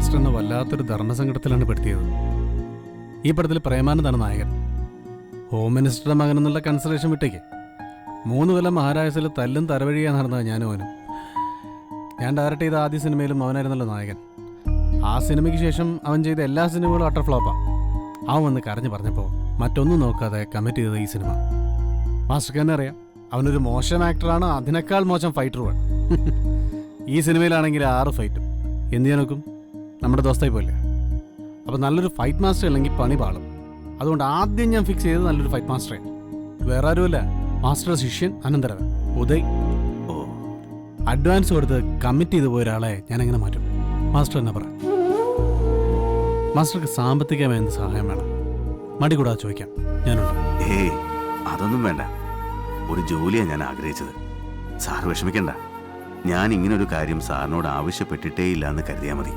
മാസ്റ്ററിനെ വല്ലാത്തൊരു ധർമ്മസങ്കടത്തിലാണ് പെടുത്തിയത്. ഈ പടത്തിൽ പ്രേമാനന്ദാണ് നായകൻ. ഹോം മിനിസ്റ്ററുടെ മകനെന്നുള്ള കൺസിഡറേഷൻ വിട്ടേക്ക്. 3 കൊല്ലം മഹാരാജസിൽ തല്ലും തരവഴിയാ നടന്നത് ഞാനും അവനും. ഞാൻ ഡയറക്റ്റ് ചെയ്ത ആദ്യ സിനിമയിലും അവനായിരുന്നല്ലോ നായകൻ. ആ സിനിമയ്ക്ക് ശേഷം അവൻ ചെയ്ത എല്ലാ സിനിമകളും അട്ടർ ഫ്ലോപ്പാണ്. അവൻ വന്ന് കരഞ്ഞു പറഞ്ഞപ്പോൾ മറ്റൊന്നും നോക്കാതെ കമ്മിറ്റ് ചെയ്തത് ഈ സിനിമ. മാസ്റ്റർക്ക് തന്നെ അറിയാം, അവനൊരു മോശം ആക്ടറാണ്, അതിനേക്കാൾ മോശം ഫൈറ്ററുമാണ്. ഈ സിനിമയിലാണെങ്കിൽ 6 ഫൈറ്റും. എന്ത് ചെയ്യാൻ നോക്കും? നമ്മുടെ ദോസ്തായി പോലെ. അപ്പോൾ നല്ലൊരു ഫൈറ്റ് മാസ്റ്റർ അല്ലെങ്കിൽ പണി പാളും. അതുകൊണ്ട് ആദ്യം ഞാൻ ഫിക്സ് ചെയ്തത് നല്ലൊരു ഫൈറ്റ് മാസ്റ്ററെ. വേറെ ആരുമല്ല, മാസ്റ്ററുടെ ശിഷ്യൻ അനന്തരവൻ ഉദയ്. അഡ്വാൻസ് കൊടുത്ത് കമ്മിറ്റ് ചെയ്ത് പോയ ഒരാളെ ഞാൻ എങ്ങനെ മാറ്റും? മാസ്റ്റർ എന്നാ പറ. മാസ്റ്റർക്ക് സാമ്പത്തികമായ എന്ത് സഹായം വേണം? മടി കൂടാതെ ചോദിക്കാം, ഞാനുണ്ട്. ഏയ് അതൊന്നും വേണ്ട. ഒരു ജോലിയാണ് ഞാൻ ആഗ്രഹിച്ചത്. സാർ വിഷമിക്കണ്ട. ഞാൻ ഇങ്ങനൊരു കാര്യം സാറിനോട് ആവശ്യപ്പെട്ടിട്ടേ ഇല്ല എന്ന് കരുതിയാൽ മതി.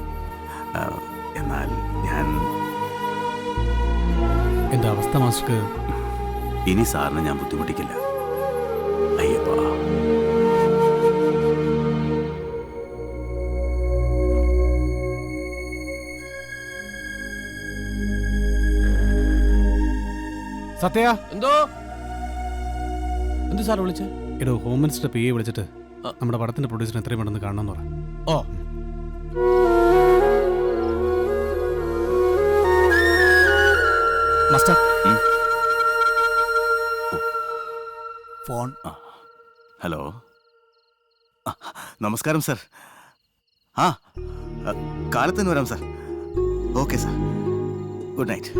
എന്നാൽ ഞാൻ എൻ്റെ അവസ്ഥ മാസ്റ്റർക്ക് ഇനി സാറിനെ ഞാൻ ബുദ്ധിമുട്ടിക്കില്ല. അയ്യപ്പാ. സത്യ എന്തോ എന്ത് സാർ വിളിച്ചേ? എടോ, ഹോം മിനിസ്റ്റർ PA വിളിച്ചിട്ട് നമ്മുടെ പടത്തിന്റെ പ്രൊഡ്യൂസറിനെ എത്രയും പെട്ടെന്ന് കാണണമെന്ന് പറയാം. ഓ മാസ്റ്റർ ഫോൺ. ഹലോ, നമസ്കാരം സാർ. ആ കാലത്തിന് വരാം sir. Okay sir, good night.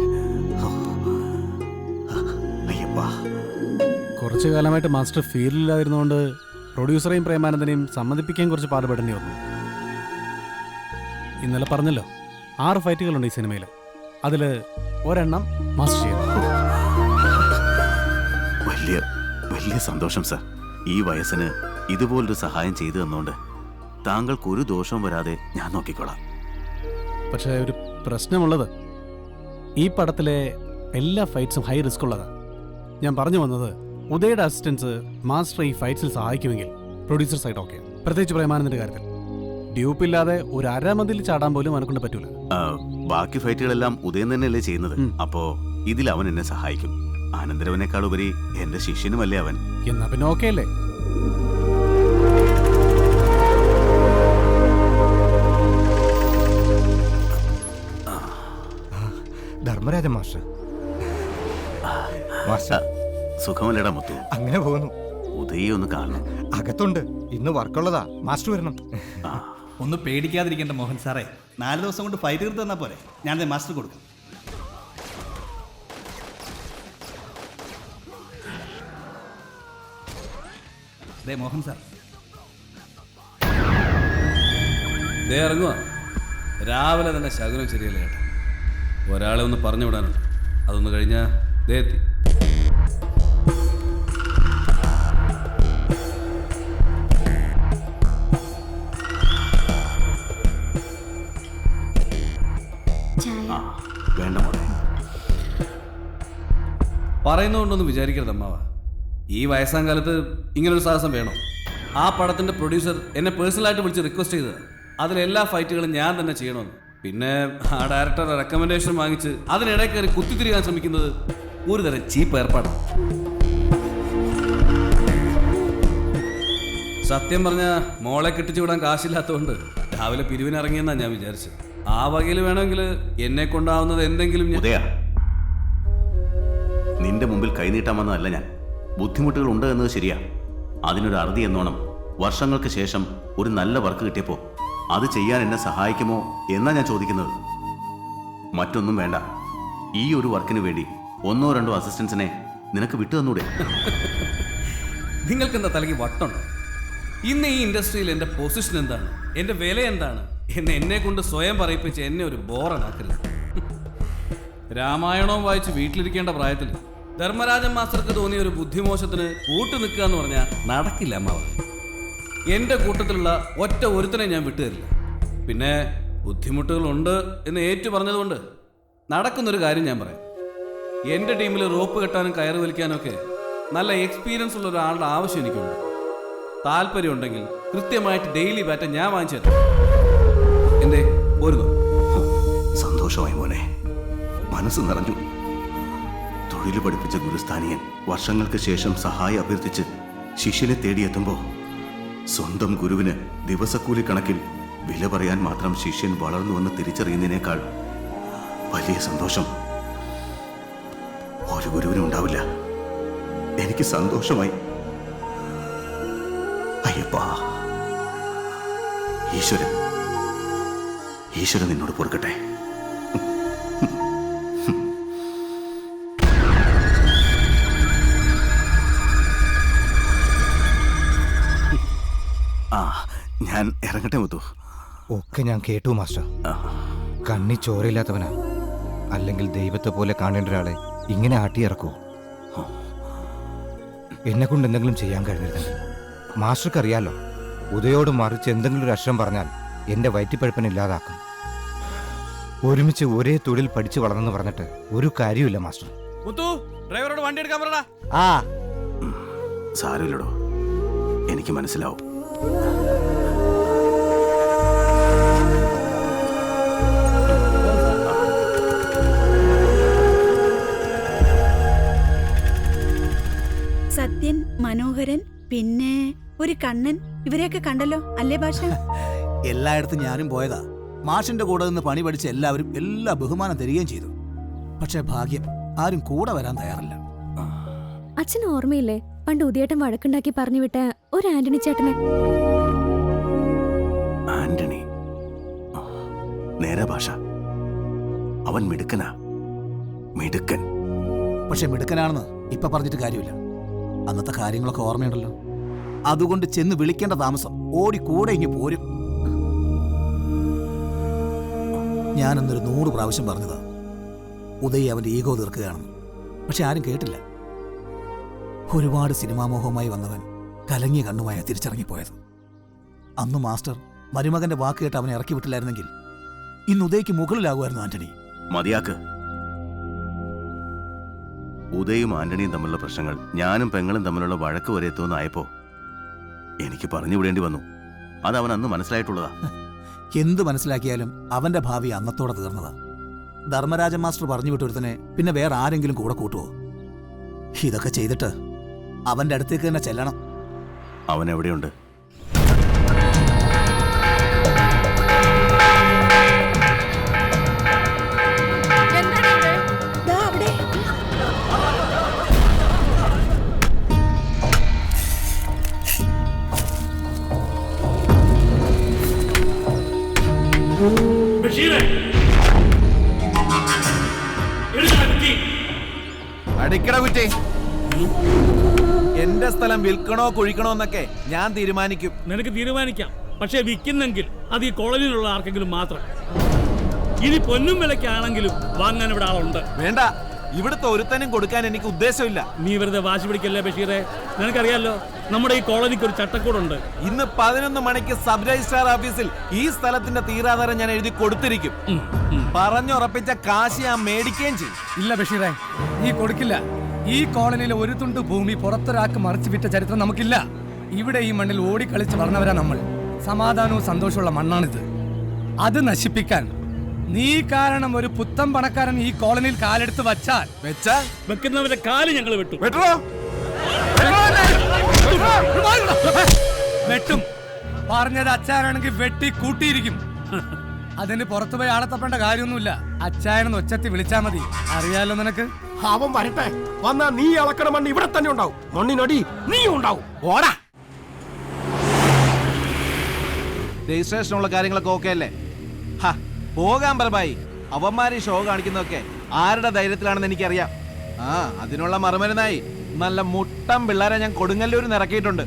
അയ്യപ്പാ. കുറച്ചു കാലമായിട്ട് മാസ്റ്റർ ഫീൽഡിലായിരുന്നുകൊണ്ട് പ്രൊഡ്യൂസറെയും പ്രേമാനന്ദനെയും സമ്മതിപ്പിക്കാൻ കുറച്ച് പാടുപെടേണ്ടി വന്നു. ഇന്നലെ പറഞ്ഞല്ലോ, 6 ഫൈറ്റുകളുണ്ട് ഈ സിനിമയിൽ. അതിൽ ഒരെണ്ണം മാസ്റ്റർ ചെയ്തു. വലിയ വലിയ സന്തോഷം സാർ. ഈ വയസ്സിന് ഇതുപോലൊരു സഹായം ചെയ്തു തന്നുകൊണ്ട് താങ്കൾക്ക് ഒരു ദോഷവും വരാതെ ഞാൻ നോക്കിക്കോളാം. പക്ഷേ ഒരു പ്രശ്നമുള്ളത്, ഈ പടത്തിലെ എല്ലാ ഫൈറ്റ്സും ഹൈ റിസ്ക് ഉള്ളതാണ്. ഞാൻ പറഞ്ഞു വന്നത്, ഉദയുടെ അസിസ്റ്റൻസ് മാസ്റ്റർ ഈ ഫൈറ്റ്സിൽ സഹായിക്കുമെങ്കിൽ പ്രൊഡ്യൂസർ സൈഡ് ഓക്കെ. പ്രത്യേകിച്ച് പ്രേമാനന്ദന്റെ കാര്യത്തിൽ ഡ്യൂപ്പില്ലാതെ ഒരു അരമതിൽ ചാടാൻ പോലും അവനെ കൊണ്ട് പറ്റൂല. ബാക്കി ഫൈറ്റുകളെല്ലാം ഉദയൻ തന്നെയല്ലേ ചെയ്യുന്നത്? അപ്പോ ഇതിൽ അവൻ എന്നെ സഹായിക്കും. ആനന്ദരവനേക്കാൾ ഉപരി എന്റെ ശിഷ്യനുമല്ലേ അവൻ. എന്നാ പിന്നെ ഓക്കെ അല്ലേ? ധർമ്മരാജ മാസ്റ്റർ. മാസ്റ്റർ സുഖമല്ലേടാ മുത്തു? അങ്ങനെ പോകുന്നു. ഉദയെ ഒന്ന് കാണണം. അകത്തുണ്ട്, ഇന്ന് വർക്കുള്ളതാ. മാസ്റ്റർ വരണം. ഒന്ന് പേടിക്കാതിരിക്കേണ്ട മോഹൻ സാറേ. 4 ദിവസം കൊണ്ട് ഫൈറ്റ് തീർത്ത് തന്നാ പോലെ. ഞാനത് മാസ്റ്റർ കൊടുക്കാം. ദേ മോഹൻ സാർ, ദേ ഇറങ്ങുക. രാവിലെ തന്നെ ശകുനം ശരിയല്ല ചേട്ടാ. ഒരാളെ ഒന്ന് പറഞ്ഞു വിടാനുണ്ട്. അതൊന്ന് കഴിഞ്ഞാൽ ദേ എത്തി. വേണ്ട മോളെ. പറയുന്നതുകൊണ്ടൊന്നും വിചാരിക്കരുത് അമ്മാവ. ഈ വയസ്സാം കാലത്ത് ഇങ്ങനൊരു സാഹസം വേണോ? ആ പടത്തിന്റെ പ്രൊഡ്യൂസർ എന്നെ പേഴ്സണലായിട്ട് വിളിച്ച് റിക്വസ്റ്റ് ചെയ്തത് അതിലെല്ലാ ഫൈറ്റുകളും ഞാൻ തന്നെ ചെയ്യണമെന്ന്. പിന്നെ ആ ഡയറക്ടറുടെ റെക്കമെൻഡേഷൻ വാങ്ങിച്ച് അതിനിടെ കയറി കുത്തിത്തിരിക്കാൻ ശ്രമിക്കുന്നത് ഒരു തരം ചീപ്പ് ഏർപ്പാടാണ്. സത്യം പറഞ്ഞ മോളെ കെട്ടിച്ചു വിടാൻ കാശില്ലാത്തതുകൊണ്ട് രാവിലെ പിരിവിനിറങ്ങിയെന്നാണ് ഞാൻ വിചാരിച്ചത്. ആ വകയിൽ വേണമെങ്കിൽ എന്നെ കൊണ്ടാവുന്നത് എന്തെങ്കിലും. ഉദയ, നിന്റെ മുമ്പിൽ കൈനീട്ടാൻ വന്നതല്ല ഞാൻ. ബുദ്ധിമുട്ടുകൾ ഉണ്ട് എന്നത് ശരിയാ. അതിനൊരു അറുതി എന്നോണം വർഷങ്ങൾക്ക് ശേഷം ഒരു നല്ല വർക്ക് കിട്ടിയപ്പോൾ അത് ചെയ്യാൻ എന്നെ സഹായിക്കുമോ എന്നാ ഞാൻ ചോദിക്കുന്നത്. മറ്റൊന്നും വേണ്ട. ഈ ഒരു വർക്കിന് വേണ്ടി 1 or 2 അസിസ്റ്റൻസിനെ നിനക്ക് വിട്ടു തന്നൂടെ? നിങ്ങൾക്കെന്താ തലയ്ക്ക് വട്ടുണ്ടോ? ഇന്ന് ഈ ഇൻഡസ്ട്രിയിൽ എൻ്റെ പൊസിഷൻ എന്താണ്, എൻ്റെ വില എന്താണ് എന്നെ കൊണ്ട് സ്വയം പറയിപ്പിച്ച് എന്നെ ഒരു ബോറനാക്കരുത്. രാമായണവും വായിച്ച് വീട്ടിലിരിക്കേണ്ട പ്രായത്തിൽ ധർമ്മരാജൻ മാസ്റ്റർക്ക് തോന്നിയ ഒരു ബുദ്ധിമോശത്തിന് കൂട്ടു നിൽക്കുക എന്ന് പറഞ്ഞാൽ നടക്കില്ല അമ്മാവ. എൻ്റെ കൂട്ടത്തിലുള്ള ഒറ്റ ഒരുത്തനെ ഞാൻ വിട്ടുതരില്ല. പിന്നെ ബുദ്ധിമുട്ടുകളുണ്ട് എന്ന് ഏറ്റു പറഞ്ഞതുകൊണ്ട് നടക്കുന്നൊരു കാര്യം ഞാൻ പറയാം. എൻ്റെ ടീമിൽ റോപ്പ് കെട്ടാനും കയറ് വലിക്കാനും ഒക്കെ നല്ല എക്സ്പീരിയൻസ് ഉള്ള ഒരാളുടെ ആവശ്യം എനിക്കുണ്ട്. താല്പര്യമുണ്ടെങ്കിൽ കൃത്യമായിട്ട് ഡെയിലി ബാറ്റ ഞാൻ വാങ്ങിച്ചു തരാം. എന്തേ പോരുന്നു? സന്തോഷമായി മോനെ, മനസ്സ് നിറഞ്ഞു. തൊഴിൽ പഠിപ്പിച്ച ഗുരുസ്ഥാനീയൻ വർഷങ്ങൾക്ക് ശേഷം സഹായം അഭ്യർത്ഥിച്ച് ശിഷ്യനെ തേടിയെത്തുമ്പോൾ സ്വന്തം ഗുരുവിന് ദിവസക്കൂലി കണക്കിൽ വില പറയാൻ മാത്രം ശിഷ്യൻ വളർന്നുവെന്ന് തിരിച്ചറിയുന്നതിനേക്കാൾ വലിയ സന്തോഷം ഒരു ഗുരുവിനും ഉണ്ടാവില്ല. എനിക്ക് സന്തോഷമായി. അയ്യപ്പാ, ഈശ്വരൻ നിന്നോട് പൊറുക്കട്ടെ. ആ, ഞാൻ ഇറങ്ങട്ടെ മുത്തു. ഒക്കെ ഞാൻ കേട്ടു മാസ്റ്റർ. കണ്ണി ചോരയില്ലാത്തവനാ. അല്ലെങ്കിൽ ദൈവത്തെ പോലെ കാണേണ്ട ഒരാളെ ഇങ്ങനെ ആട്ടിയിറക്കൂ. എന്നെ കൊണ്ട് എന്തെങ്കിലും ചെയ്യാൻ കഴിഞ്ഞിരുന്നെങ്കിൽ. മാസ്റ്റർക്ക് അറിയാലോ, ഉദയോട് മറിച്ച് എന്തെങ്കിലും ഒരു അക്ഷരം പറഞ്ഞാൽ എന്റെ വയറ്റിപ്പഴുപ്പനെ ഇല്ലാതാക്കും. ഒരുമിച്ച് ഒരേ തൊഴിൽ പഠിച്ചു വളർന്നെന്ന് പറഞ്ഞിട്ട് ഒരു കാര്യമില്ല മാസ്റ്റർ. മുത്തു, ഡ്രൈവറോട് വണ്ടി എടുക്കാൻ പറടാ. ആ സാരമില്ലടോ, എനിക്ക് മനസ്സിലാവും. സത്യൻ, മനോഹരൻ, പിന്നെ ഒരു കണ്ണൻ, ഇവരെയൊക്കെ കണ്ടല്ലോ അല്ലേ ഭാഷ? എല്ലായിടത്തും ഞാനും പോയതാ. മാഷിന്റെ കൂടെ നിന്ന് പണി പഠിച്ച എല്ലാവരും എല്ലാ ബഹുമാനം തരികയും ചെയ്തു. പക്ഷെ ഭാഗ്യം, ആരും കൂടെ വരാൻ തയ്യാറില്ല. അച്ഛന് ഓർമ്മയില്ലേ പണ്ട് ഉദയേട്ടൻ വഴക്കുണ്ടാക്കി പറഞ്ഞു വിട്ട ഒരു ആന്റണി ചേട്ടനെ? ആന്റണി? നേരെ ഭാഷ, അവൻ മിടുക്കനാ, മിടുക്കൻ. പക്ഷെ മിടുക്കനാണെന്ന് ഇപ്പൊ പറഞ്ഞിട്ട് കാര്യമില്ല. അന്നത്തെ കാര്യങ്ങളൊക്കെ ഓർമ്മയുണ്ടല്ലോ. അതുകൊണ്ട് ചെന്ന് വിളിക്കേണ്ട താമസം, ഓടി കൂടെ ഇങ്ങ് പോരും. ഞാനെന്നൊരു 100 പ്രാവശ്യം പറഞ്ഞതാ ഉദയ് അവന്റെ ഈഗോ തീർക്കുകയാണെന്ന്. പക്ഷെ ആരും കേട്ടില്ല. ഒരുപാട് സിനിമാമോഹവുമായി വന്നവൻ കലങ്ങിയ കണ്ണുമായ തിരിച്ചിറങ്ങിപ്പോയത്. അന്ന് മാസ്റ്റർ മരുമകന്റെ വാക്ക് കേട്ട് അവനെ ഇറക്കി വിട്ടില്ലായിരുന്നെങ്കിൽ ഇന്ന് ഉദയ്ക്ക് മുകളിലാകുമായിരുന്നു ആന്റണി. മതിയാക്ക്. ഉദയും ആന്റണിയും തമ്മിലുള്ള പ്രശ്നങ്ങൾ ഞാനും പെങ്ങളും തമ്മിലുള്ള വഴക്ക് വരെ എത്തുമെന്നായപ്പോ എനിക്ക് പറഞ്ഞു വിടേണ്ടി വന്നു. അത് അവൻ അന്ന് മനസ്സിലായിട്ടുള്ളതാ. എന്ത് മനസ്സിലാക്കിയാലും അവന്റെ ഭാവി അന്നത്തോടെ തീർന്നതാ. ധർമ്മരാജൻ മാസ്റ്റർ പറഞ്ഞു വിട്ടൊരുത്തനെ പിന്നെ വേറെ ആരെങ്കിലും കൂടെ കൂട്ടുവോ? ഇതൊക്കെ ചെയ്തിട്ട് അവന്റെ അടുത്തേക്ക് തന്നെ ചെല്ലണം. അവൻ എവിടെയുണ്ട്? ദാ അവിടെ. അടിക്കട കുറ്റി. എന്റെ സ്ഥലം വിൽക്കണോ കുഴിക്കണോ എന്നൊക്കെ ഞാൻ തീരുമാനിക്കും. നിനക്ക് തീരുമാനിക്കാം, പക്ഷെ വിൽക്കുന്നെങ്കിൽ അത് ഈ കോളനിയിലുള്ള ആർക്കെങ്കിലും മാത്രം. ഇനി പൊന്നും വിലക്കാണെങ്കിലും വാങ്ങാൻ ഇവിടെ ആളുണ്ട്. വേണ്ട, ഇവിടുത്തെ ഒരുത്തനും കൊടുക്കാൻ എനിക്ക് ഉദ്ദേശമില്ല. നീ വെറുതെ വാശി പിടിക്കല്ലേ ബഷീറെ. നിനക്കറിയാലോ നമ്മുടെ ഈ കോളനിക്ക് ഒരു ചട്ടക്കൂടുണ്ട്. ഇന്ന് 11 മണിക്ക് സബ് രജിസ്ട്രാർ ഓഫീസിൽ ഈ സ്ഥലത്തിന്റെ തീരാധാരം ഞാൻ എഴുതി കൊടുത്തിരിക്കും. പറഞ്ഞുറപ്പിച്ച കാശ് ഞാൻ മേടിക്കുകയും ചെയ്യും. ഇല്ല ബഷീറെ, നീ കൊടുക്കില്ല. ഈ കോളനിയിലെ ഒരു തുണ്ട് ഭൂമി പുറത്തൊരാൾക്ക് മറിച്ചു വിറ്റ ചരിത്രം നമുക്കില്ല. ഇവിടെ ഈ മണ്ണിൽ ഓടിക്കളിച്ച് വളർന്നവരാ നമ്മൾ. സമാധാനവും സന്തോഷമുള്ള മണ്ണാണിത്. അത് നശിപ്പിക്കാൻ നീ കാരണം ഒരു പുത്തൻ പണക്കാരൻ ഈ കോളനിയിൽ കാലെടുത്ത് വച്ചാൽ വെക്കുന്നവരുടെ കാല് ഞങ്ങൾ വെട്ടും. വെട്ടും. പറഞ്ഞത് അച്ചായനാണെങ്കിൽ വെട്ടി കൂട്ടിയിരിക്കും. അതിന് പുറത്തു പോയി ആളെ തപ്പേണ്ട കാര്യമൊന്നുമില്ല. അച്ചായനെന്ന് ഒച്ചത്തി വിളിച്ചാ മതി. അറിയാലോ നിനക്ക്. അവൻ വരട്ടെ. വന്നാ നീ അളക്കണ മണ്ണ് ഇവിടെ തന്നെ ഉണ്ടാവും. മണ്ണിനടി നീ ഉണ്ടാവും. ഓടാ. രജിസ്ട്രേഷനുള്ള കാര്യങ്ങളൊക്കെ ഓക്കെ അല്ലേ? പോകാൻ പറമ്പായി. അവന്മാര് ഷോ കാണിക്കുന്നതൊക്കെ ആരുടെ ധൈര്യത്തിലാണെന്ന് എനിക്കറിയാം. അതിനുള്ള മറുമരുന്നായി നല്ല മുട്ടം പിള്ളേരെ ഞാൻ കൊടുങ്ങല്ലൂരിൽ ഇറക്കിയിട്ടുണ്ട്.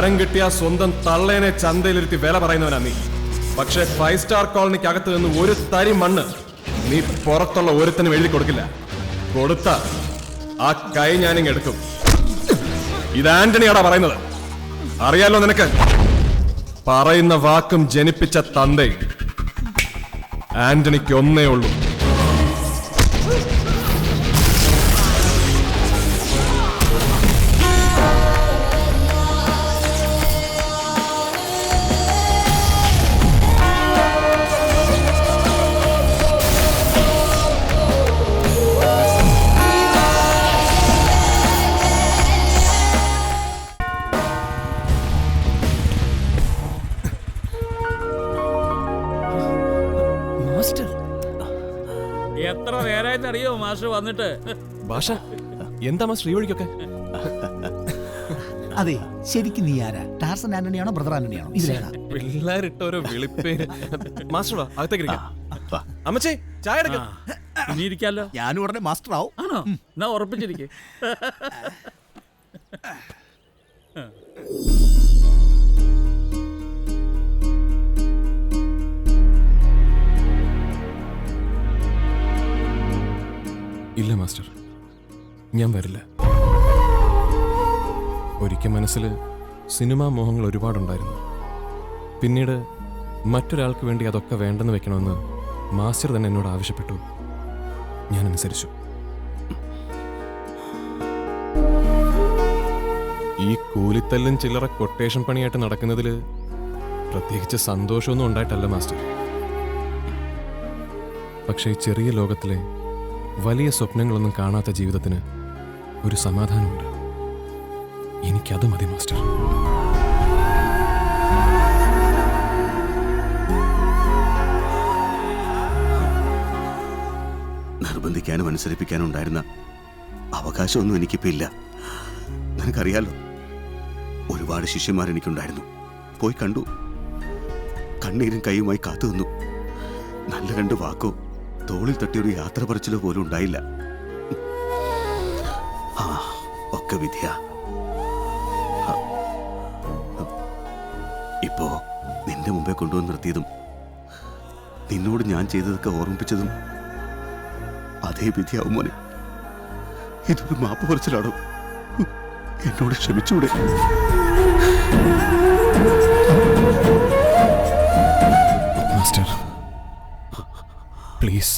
തരം കിട്ടിയ സ്വന്തം തള്ളേനെ ചന്തയിലിരുത്തി വില പറയുന്നവനാ നീ. പക്ഷെ 5 സ്റ്റാർ കോളനിക്ക് അകത്ത് നിന്ന് ഒരു തരി മണ്ണ് നീ പുറത്തുള്ള ഒരുത്തനും എഴുതി കൊടുക്കില്ല. കൊടുത്ത ആ കൈ ഞാനിങ് എടുക്കും. ഇത് ആന്റണിയാടാ പറയുന്നത്, അറിയാലോ നിനക്ക്. പറയുന്ന വാക്കും ജനിപ്പിച്ച തന്തേ ആന്റണിക്ക് ഒന്നേ ഉള്ളൂ. എത്ര നേരമായിട്ട് അറിയോ മാസ്റ്റർ വന്നിട്ട്? ഭാഷ എന്താ ശ്രീവഴിക്കൊക്കെ? അതെ, ശരിക്കും നീ ആരാ? Tarzan ആന്റണിയാണോ brother ആന്റണിയാണോ? ഇതിലേതാ? പിള്ളേരിട്ട ഒരു വിളിപ്പേര്. മാസ്റ്റർ വാ, അകത്തേക്ക് ഇരിക്കാം. അമ്മച്ചേ ചായ എടുക്കാം. ഇനി ഇരിക്കാലോ. ഞാനും ഉടനെ മാസ്റ്റർ ആവും. ആണോ? എന്നാ ഉറപ്പിച്ചിരിക്കെ. ഇല്ല മാസ്റ്റർ, ഞാൻ വരില്ല. ഒരിക്കൽ മനസ്സിൽ സിനിമാ മോഹങ്ങൾ ഒരുപാടുണ്ടായിരുന്നു. പിന്നീട് മറ്റൊരാൾക്ക് വേണ്ടി അതൊക്കെ വേണ്ടെന്ന് വെക്കണമെന്ന് മാസ്റ്റർ തന്നെ എന്നോട് ആവശ്യപ്പെട്ടു. ഞാൻ അനുസരിച്ചു. ഈ കൂലിത്തല്ലും ചില്ലറ കൊട്ടേഷൻ പണിയായിട്ട് നടക്കുന്നതിൽ പ്രത്യേകിച്ച് സന്തോഷമൊന്നും ഉണ്ടായിട്ടല്ല മാസ്റ്റർ. പക്ഷേ ഈ ചെറിയ ലോകത്തിലെ വലിയ സ്വപ്നങ്ങളൊന്നും കാണാത്ത ജീവിതത്തിന് ഒരു സമാധാനമുണ്ട്. എനിക്കത് മതി മാസ്റ്റർ. നിർബന്ധിക്കാനും അനുസരിപ്പിക്കാനും ഉണ്ടായിരുന്ന അവകാശമൊന്നും എനിക്കിപ്പോൾ ഇല്ല. നിനക്കറിയാലോ, ഒരുപാട് ശിഷ്യന്മാർ എനിക്കുണ്ടായിരുന്നു. പോയി കണ്ടു, കണ്ണീരും കൈയുമായി കാത്തു നിന്നു. നല്ല 2 വാക്കോ തോളിൽ തട്ടിയൊരു യാത്ര പറച്ചിലോ പോലും ഉണ്ടായില്ല. ഒക്കെ വിധിയ. ഇപ്പോ നിന്റെ മുമ്പേ കൊണ്ടുവന്ന് നിർത്തിയതും നിന്നോട് ഞാൻ ചെയ്തതൊക്കെ ഓർമ്മിപ്പിച്ചതും അതേ വിധിയാവും മോനെ. ഇതൊരു മാപ്പ് പറച്ചിലാണോ? എന്നോട് ക്ഷമിച്ചൂടെ? Master please.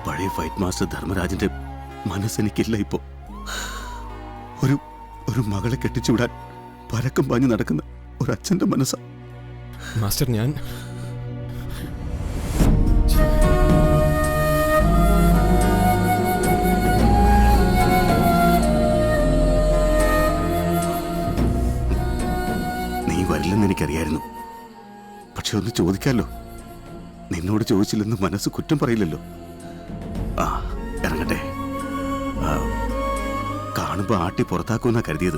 പഴയ ഫൈറ്റ് മാസ്റ്റർ ധർമ്മരാജന്റെ മനസ്സെനിക്കില്ല ഇപ്പോ. ഒരു മകളെ കെട്ടിച്ചുവിടാൻ പരക്കം പാഞ്ഞു നടക്കുന്ന ഒരു അച്ഛന്റെ മനസ്സാ. മാസ്റ്റർ ഞാൻ നീ വരില്ലെന്ന് എനിക്കറിയായിരുന്നു. പക്ഷെ ഒന്ന് ചോദിക്കാലോ. നിന്നോട് ചോദിച്ചില്ലെന്ന് മനസ്സ് കുറ്റം പറയില്ലല്ലോ. ആ ഇറങ്ങട്ടെ. കാണുമ്പോ ആട്ടി പുറത്താക്കുമെന്നാ കരുതിയത്.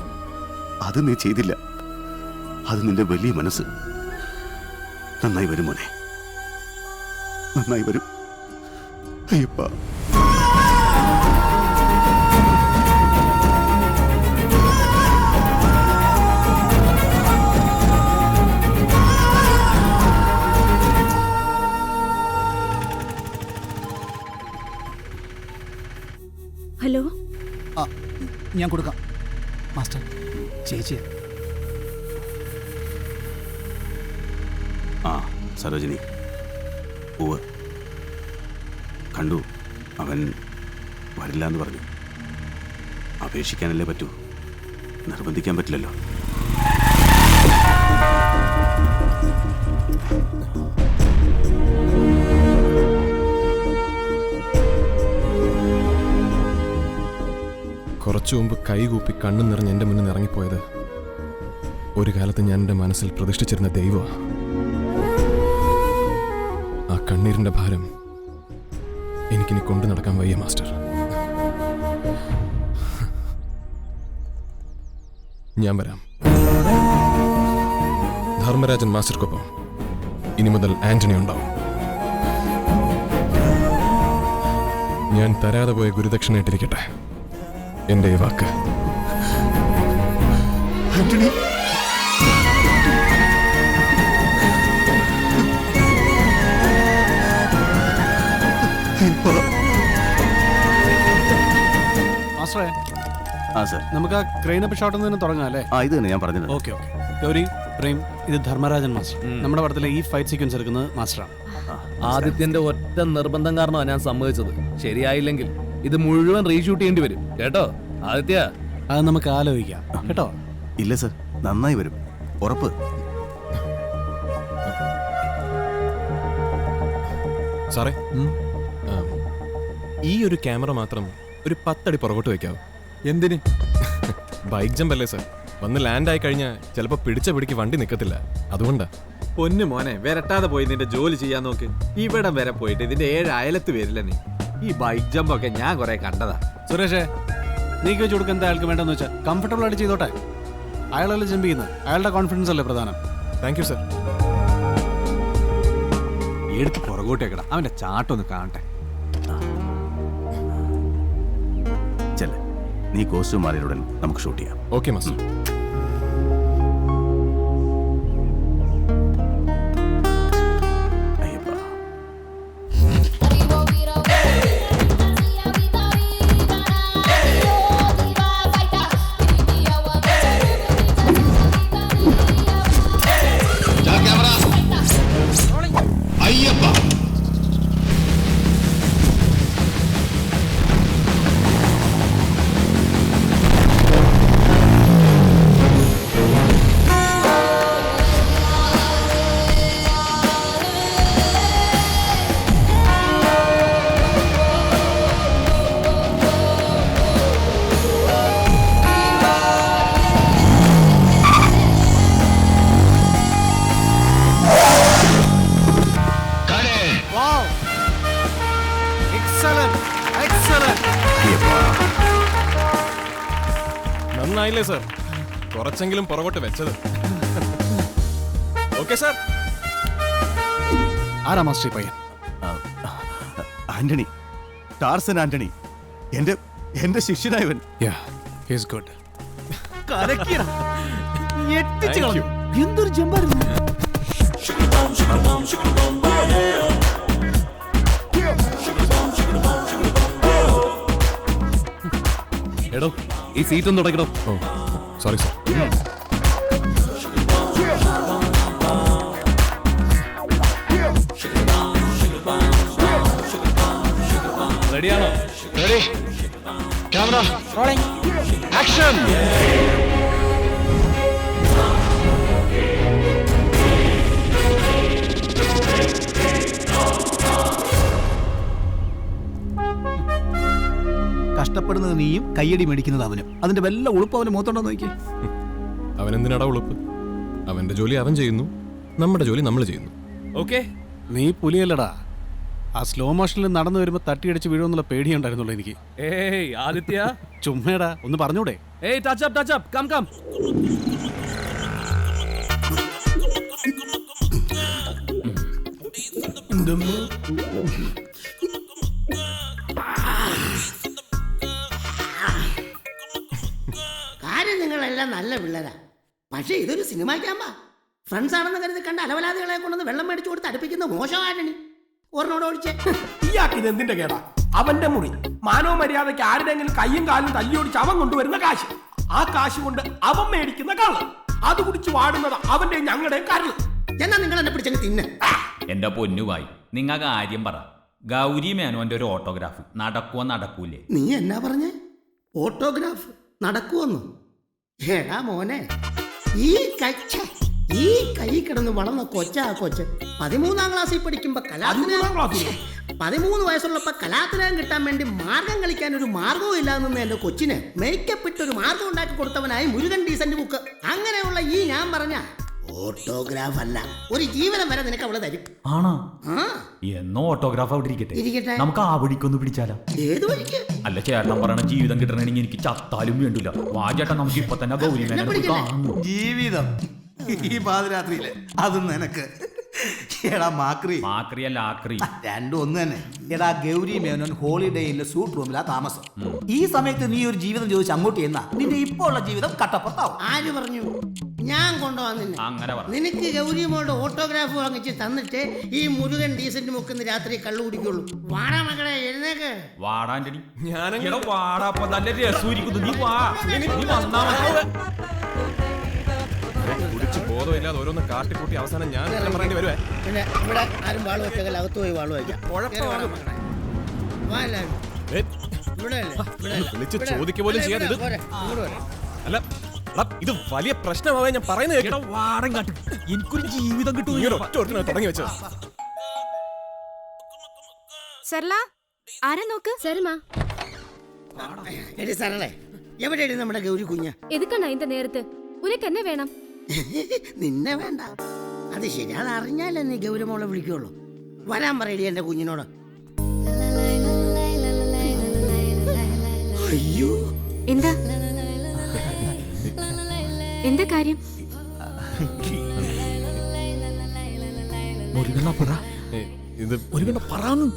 അത് നീ ചെയ്തില്ല. അത് നിന്റെ വലിയ മനസ്സ്. നന്നായി വരും മോനെ, നന്നായി വരും. അയ്യപ്പ. ഹലോ, ഞാൻ കൊടുക്കാം മാസ്റ്റർ. ചേച്ചി. ആ സരോജിനി. ഉവ്വ് കണ്ടു. അവൻ വരില്ല എന്ന് പറഞ്ഞു. അപേക്ഷിക്കാനല്ലേ പറ്റൂ, നിർബന്ധിക്കാൻ പറ്റില്ലല്ലോ. കുറച്ചു മുമ്പ് കൈകൂപ്പി കണ്ണു നിറഞ്ഞ് എൻ്റെ മുന്നിൽ ഇറങ്ങിപ്പോയത് ഒരു കാലത്ത് ഞാൻ എൻ്റെ മനസ്സിൽ പ്രതിഷ്ഠിച്ചിരുന്ന ദൈവമാണ്. ആ കണ്ണീരിൻ്റെ ഭാരം എനിക്കിനി കൊണ്ടു നടക്കാൻ വയ്യ മാസ്റ്റർ. ഞാൻ വരാം. ധർമ്മരാജൻ മാസ്റ്റർക്കൊപ്പം ഇനി മുതൽ ആന്റണി ഉണ്ടാവും. ഞാൻ തരാതെ പോയ ഗുരുദക്ഷിണയായിട്ടിരിക്കട്ടെ. എന്റെ ഈ വാക്ക്. ആന്റണി, മാസ്റ്ററേ, ആ സർ. നമുക്ക് ആ ക്രെയിനപ്പ് ഷോട്ടിൽ നിന്ന് തുടങ്ങാം അല്ലേ? ആ ഇത് തന്നെ ഞാൻ പറഞ്ഞത്. Okay okay. ഗൗരി, പ്രേം, ഇത് ധർമ്മരാജൻ മാസ്റ്റർ. നമ്മുടെ പടത്തിലെ ഈ ഫൈറ്റ് സീക്വൻസ് എടുക്കുന്നത് മാസ്റ്ററാണ്. ആദിത്യന്റെ ഒറ്റ നിർബന്ധം കാരണമാണ് ഞാൻ സമ്മതിച്ചത്. ശരിയായില്ലെങ്കിൽ ഇത് മുഴുവൻ റീഷൂട്ട് ചെയ്യേണ്ടി വരും കേട്ടോ ആദിത്യ. അത് നമുക്ക് ആലോചിക്കാം കേട്ടോ. ഇല്ല സർ, നന്നായി വരും, ഉറപ്പ്. സാറേ, ഈ ഒരു ക്യാമറ മാത്രം ഒരു 10 അടി പുറകോട്ട് വെക്കാവോ? എന്തിന്? ബൈക്ക് ജമ്പ് അല്ലേ സർ? വന്ന് ലാൻഡ് ആയി കഴിഞ്ഞാൽ ചിലപ്പോൾ പിടിച്ച പിടിക്ക് വണ്ടി നിൽക്കത്തില്ല, അതുകൊണ്ടാ. പൊന്നു മോനെ, വരട്ടാതെ പോയി നിന്റെ ജോലി ചെയ്യാൻ നോക്ക്. ഇവിടം വരെ പോയിട്ട് ഇതിന്റെ 7 അയലത്ത് വരില്ല നീ. ഈ ബൈക്ക് ജമ്പ് ഒക്കെ ഞാൻ കുറെ കണ്ടതാ. സുരേഷേ, നീക്ക് വെച്ച് കൊടുക്കാൻ എന്താ അയാൾക്ക് വേണ്ടെന്ന് വെച്ചാൽ കംഫർട്ടബിൾ ആയിട്ട് ചെയ്തോട്ടെ. അയാളല്ലേ ജമ്പ് ചെയ്യുന്നത്, അയാളുടെ കോൺഫിഡൻസ് അല്ലേ പ്രധാനം. Thank you sir. എടുത്ത് പുറകോട്ടേക്കട, അവന്റെ ചാട്ടൊന്ന് കാണട്ടെ. ചെല്ലേ, നീ കോസ്റ്റ്യൂം മാറിയുടൻ നമുക്ക് ഷൂട്ട് ചെയ്യാം. Okay master. നന്നായില്ലേ സർ? കുറച്ചെങ്കിലും പുറകോട്ട് വെച്ചത്. Okay sir. ആരാ മാസ്റ്റർ പയ്യൻ? ആന്റണി, ടാർസൻ ആന്റണി, എന്റെ ശിഷ്യനായവൻ. He's good. എന്തൊരു ജമ്പായിരുന്നു. എടോ, ഈ സീറ്റ് ഒന്ന് തുടയ്ക്കണോ? ഓ സോറി സർ. റെഡിയാണോ? റെഡി. Camera rolling. ആക്ഷൻ. കഷ്ടപ്പെടുന്നത് നീയും കയ്യടി മേടിക്കുന്നത് അവനും. അതിന്റെ വല്ല ഉളുപ്പ് അവന് മൂത്തോണ്ടോ നോക്കി. അവൻ എന്തിനാടാ ഉളുപ്പ്? അവന്റെ ജോലി അവൻ ചെയ്യുന്നു, നമ്മുടെ ജോലി നമ്മൾ ചെയ്യുന്നു. ഓക്കെ. നീ പുലിയല്ലടാ. ആ സ്ലോ മോഷനിൽ നടന്നു വരുമ്പോ തട്ടിയടിച്ച് വീഴുമെന്നുള്ള പേടിയുണ്ടായിരുന്നുള്ളൂ എനിക്ക്. ഏയ് ആദിത്യ, ചുമ്മേടാ, ഒന്ന് പറഞ്ഞൂടെ? ഏയ് ടച്ച് അപ്പ്, കം കം. കാര്യം നിങ്ങളെല്ലാം നല്ല പിള്ളേരാ, പക്ഷേ ഇതൊരു സിനിമ ക്യാമ്പാ. ഫ്രണ്ട്സ് ആണെന്ന് കരുതി കണ്ട അലവലാദികളെ കൊണ്ടൊന്ന് വെള്ളം മേടിച്ചു കൊടുത്ത് അടുപ്പിക്കുന്ന മോശമാരണി. ഒരെണ്ണോട് ഓടിച്ചേ. ഇയാൾക്ക് ഇത് എന്തിന്റെ കേടാ? അവന്റെ മുറി മാനവ മര്യാദയ്ക്ക് ആരുടെങ്കിലും കയ്യും കാലും തല്ലിയോടിച്ച് അവൻ കൊണ്ടുവരുന്ന കാശ്, ആ കാശ് കൊണ്ട് അവൻ മേടിക്കുന്ന കള്ള്, അത് കുടിച്ച് വാടുന്നത് അവന്റെ ഞങ്ങളുടെ കരള്. എന്നാ നിങ്ങൾ എന്നെ പിടിച്ചങ്ങ് തിന്നെ. എന്റെ പൊന്നുവായി, നിങ്ങ കാര്യം പറ. ഗൗരി മേനോന്റെ ഒരു ഓട്ടോഗ്രാഫ് നടക്കുവോ നടക്കൂലേ? നീ എന്നാ പറഞ്ഞേ? ഓട്ടോഗ്രാഫ് നടക്കുവന്നു? എടാ മോനെ, ഈ കൈ കിടന്ന് വളർന്ന കൊച്ചാ കൊച്ച് 13ാം ക്ലാസ്സിൽ പഠിക്കുമ്പോ 13 വയസ്സുള്ളപ്പോ കലാത്തിലകം കിട്ടാൻ വേണ്ടി മാർഗം കളിക്കാൻ ഒരു മാർഗവും ഇല്ലാന്ന് എന്റെ കൊച്ചിന് മേക്കപ്പ് ഇട്ടൊരു മാർഗം ഉണ്ടാക്കി കൊടുത്തവനായി മുരുകൻ ഡീസന്റ് ബുക്ക്. അങ്ങനെയുള്ള ഈ ഞാൻ പറഞ്ഞ ഓട്ടോഗ്രാഫ് അല്ല, ഒരു ജീവനം വരെ നിനക്ക് അവള് തരും. ആണോ? എന്നോ ഓട്ടോഗ്രാഫ് അവിടെ ഇരിക്കട്ടെ, നമുക്ക് ആ വഴിക്കൊന്ന് പിടിച്ചാലോ? ഏത് വഴിക്ക്? അല്ല, ചേട്ടൻ പറയണ ജീവിതം കിട്ടണമെങ്കിൽ എനിക്ക് ചത്താലും വേണ്ടില്ല. വാ ചേട്ടൻ, നമുക്ക് ഇപ്പൊ തന്നെ ഗൗരി മേനോനെ ജീവിതം ഈ പാതിരാത്രിയില് അതും നിനക്ക് എടാ മാക്രി മാക്രിയല്ല ആക്രി. രണ്ടും ഒന്ന് തന്നെ. എടാ ഗൗരി മേനോൻ ഹോളിഡേയിലെ സൂട്ട് റൂമിലാ താമസം. ഈ സമയത്ത് നീ ഒരു ജീവിതം ചോദിച്ച് അങ്ങോട്ട് ചെന്നാ നിന്റെ ഇപ്പോൾ ഉള്ള ജീവിതം കട്ടപ്പുറത്താവും. ആര് പറഞ്ഞു? ഞാൻ കൊണ്ടുവന്നില്ല. അങ്ങനെ പറ. നിനക്ക് ഗൗരിമോളുടെ ഓട്ടോഗ്രാഫ് വാങ്ങിച്ച് തന്നിട്ട് ഈ മുരുകൻ ഡീസന്റ് മുക്കുന്ന രാത്രി കള്ളു കുടിക്കുള്ളൂ. വാടാ മകളെ, എഴുന്നേക്ക്. വാടാന്റണി. എടാ വാടാ, അപ്പൊ നല്ല രസൂരിക്കുന്നു. നീ വാ, നീ വന്നാ മതി. കുടിച്ച് ബോധമില്ലാതെ ഓരോന്ന് കാട്ടിക്കൂട്ടി അവസാനം ഞാൻ പറയേണ്ടി വരുവേ. പിന്നെ ഇവിടെ ആരും വാള് വെച്ചാൽ അകത്ത് പോയി വാള് വയ്ക്കാം. വിളിച്ച് ചോദിക്കുക പോലും ചെയ്യാതെ ഇത് അല്ല, ഇത് വലിയ പ്രശ്നമാവേ ഞാൻ പറയുന്നത്. എനിക്കൊരു ജീവിതം കിട്ടും. ഒറ്റ തുടങ്ങി വെച്ചത്. സർല ആരാ നോക്ക്. സരമാ എടി സരളെ, എവിടെയാണ് നമ്മുടെ ഗൗരി കുഞ്ഞ്? എതുക്കണ്ണ இந்த നേരത്ത് ഉനക്ക് എന്നെ വേണം? നിന്നെ വേണ്ട, അത് ശരി. അത് അറിഞ്ഞാലേ നീ ഗൗരമോളെ വിളിക്കുള്ളൂ. വരാൻ പറയടി എന്റെ കുഞ്ഞിനോട്. അയ്യോ, എന്താ എന്താ കാര്യം? ഇത് പറയാനും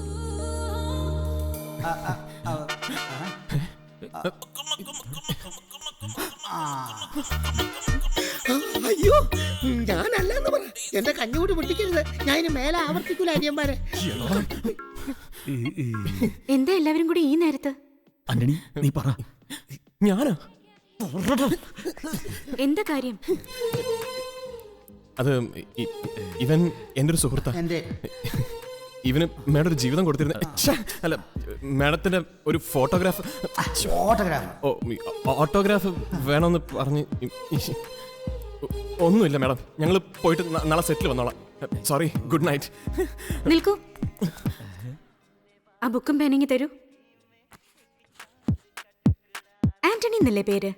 അയ്യോ, ഞാനല്ലെന്ന് പറ. എന്റെ കഞ്ഞുകൂടി പൊട്ടിക്കരുത്. ഞാൻ ഇനി മേലെ ആവർത്തിക്കൂല അനിയന്മാരെ. എന്താ എല്ലാവരും കൂടി ഈ നേരത്ത്? ആന്റണി, നീ പറ. ഞാനാ? എന്താ കാര്യം? അത് ഇവൻ എൻ്റെ ഒരു സുഹൃത്താ. ഇവന് മേഡം ഒരു ജീവിതം കൊടുത്തിരുന്ന, അല്ല, മേഡത്തിന്റെ ഒരു ഫോട്ടോഗ്രാഫ് ഓട്ടോഗ്രാഫ് വേണമെന്ന് പറഞ്ഞ്. ഒന്നുമില്ല മേഡം, ഞങ്ങൾ പോയിട്ട് നാളെ സെറ്റിൽ വന്നോളാം. Sorry, good night. നിൽക്കൂ, ആ ബുക്കും പേനെങ്കിൽ തരൂ. ആന്റണി എന്നല്ലേ പേര്?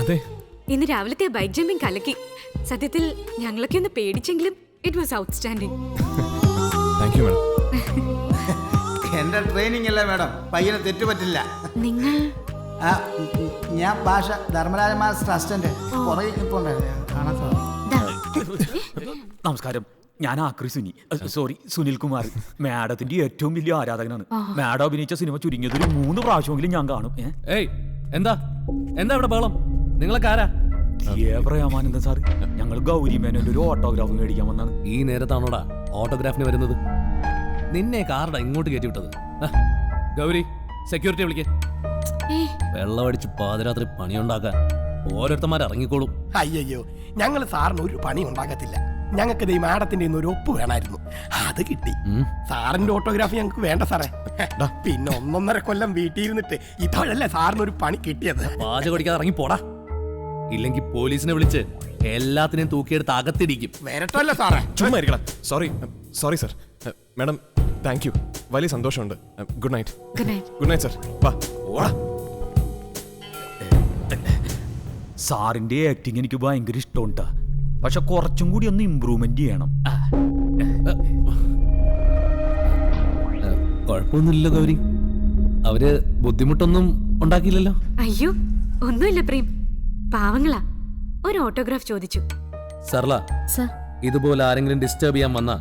അതെ. ഇന്ന് രാവിലത്തെ ബൈക്ക് ജമ്പിങ് കലക്കി. സത്യത്തിൽ ഞങ്ങളൊക്കെ ഒന്ന് പേടിച്ചെങ്കിലും it was outstanding. Thank you madam. എന്റെ ട്രെയിനിങ് അല്ലേ മേഡം, പയ്യനെ തെറ്റുപറ്റില്ല. നിങ്ങൾ? ഞാൻ ഭാഷ ധർമ്മരാജ മാസ്റ്റർ അസിസ്റ്റന്റ്. നമസ്കാരം, ഞാൻ ആക്രി സുനി, സോറി സുനിൽ കുമാർ, മാഡത്തിന്റെ ഏറ്റവും വലിയ ആരാധകനാണ്. മാഡം അഭിനയിച്ച സിനിമ ചുരുങ്ങിയത് ഒരു 3 പ്രാവശ്യമെങ്കിലും ഞാൻ കാണും. ഏയ്, എന്താ എന്താ ഇവിടെ ബഹളം? നിങ്ങളൊക്കെ ആരാ? പ്രയാമാനന്ദൻ സാർ, ഞങ്ങൾ ഗൗരി മേനോന്റെ ഒരു ഓട്ടോഗ്രാഫ് മേടിക്കാൻ വന്നാണ്. ഈ നേരത്താണോടാ ഓട്ടോഗ്രാഫിന് വരുന്നത്? നിന്നെ കാർഡാ ഇങ്ങോട്ട് കയറ്റി വിട്ടത്. ഗൗരി, സെക്യൂരിറ്റി വിളിക്കേ. വെള്ളമടിച്ച് പാതിരാത്രി പണിയുണ്ടാക്കാൻ ഓരോരുത്തന്മാർ ഇറങ്ങിക്കോളും. അയ്യോ, ഞങ്ങൾ സാറിന് ഒരു പണി ഉണ്ടാക്കത്തില്ല. ഞങ്ങൾക്ക് ഈ മാഡത്തിന്റെ ഒരു ഒപ്പ് വേണമായിരുന്നു, അത് കിട്ടി. സാറിന്റെ ഓട്ടോഗ്രാഫി ഞങ്ങൾക്ക് വേണ്ട സാറേ. പിന്നെ 1.5 കൊല്ലം വീട്ടിൽ ഇരുന്നിട്ട് ഇതല്ലേ സാറിന് ഒരു പണി കിട്ടിയത്. പാച കൊടിക്കാതെ ഇറങ്ങി പോടാ, ഇല്ലെങ്കിൽ പോലീസിനെ വിളിച്ച് എല്ലാത്തിനെയും തൂക്കിയെടുത്ത് അകത്തിടിക്കും. വരട്ടല്ലോ സാറേ. ചുമ്മാ ഇരിക്കണം. Sorry sir. Madam, thank you. വലിയ സന്തോഷമുണ്ട്. Good night. Good night sir. വാ. സാറിന്റെ ആക്ടിങ് എനിക്ക് ഭയങ്കര ഇഷ്ടമുണ്ട്, പക്ഷെ കുറച്ചും കൂടി ഒന്ന് ഇമ്പ്രൂവ്മെന്റ് ചെയ്യണം. കുഴപ്പമൊന്നുമില്ല ഗൗരി, അവര് ബുദ്ധിമുട്ടൊന്നും ഉണ്ടാക്കിയില്ലല്ലോ. അയ്യോ, ഒന്നുമില്ല പ്രേം, പാവങ്ങളാ. ഒരു ഓട്ടോഗ്രാഫ് ചോദിച്ചു. സർല, ഇതുപോലെ ആരെങ്കിലും ഡിസ്റ്റർബ് ചെയ്യാൻ വന്നാ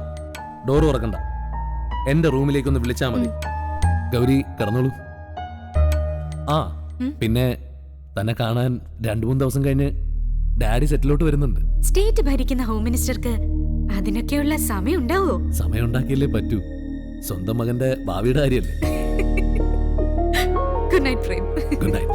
ഡോർ തുറക്കണ്ട, എന്റെ റൂമിലേക്കൊന്ന് വിളിച്ചാ മതി. ഗൗരി കിടന്നോളൂ. ആ പിന്നെ തന്നെ കാണാൻ 2-3 ദിവസം കഴിഞ്ഞ് ഡാഡി സെറ്റിലോട്ട് വരുന്നുണ്ട്. സ്റ്റേറ്റ് ഭരിക്കുന്ന ഹോം മിനിസ്റ്റർക്ക് അതിനൊക്കെയുള്ള സമയം ഉണ്ടാവോ? സമയം ഉണ്ടാക്കിയല്ലേ പറ്റൂ, സ്വന്തം മകന്റെ ഭാവിയുടെ കാര്യല്ലേ. Good night Prem. Good night.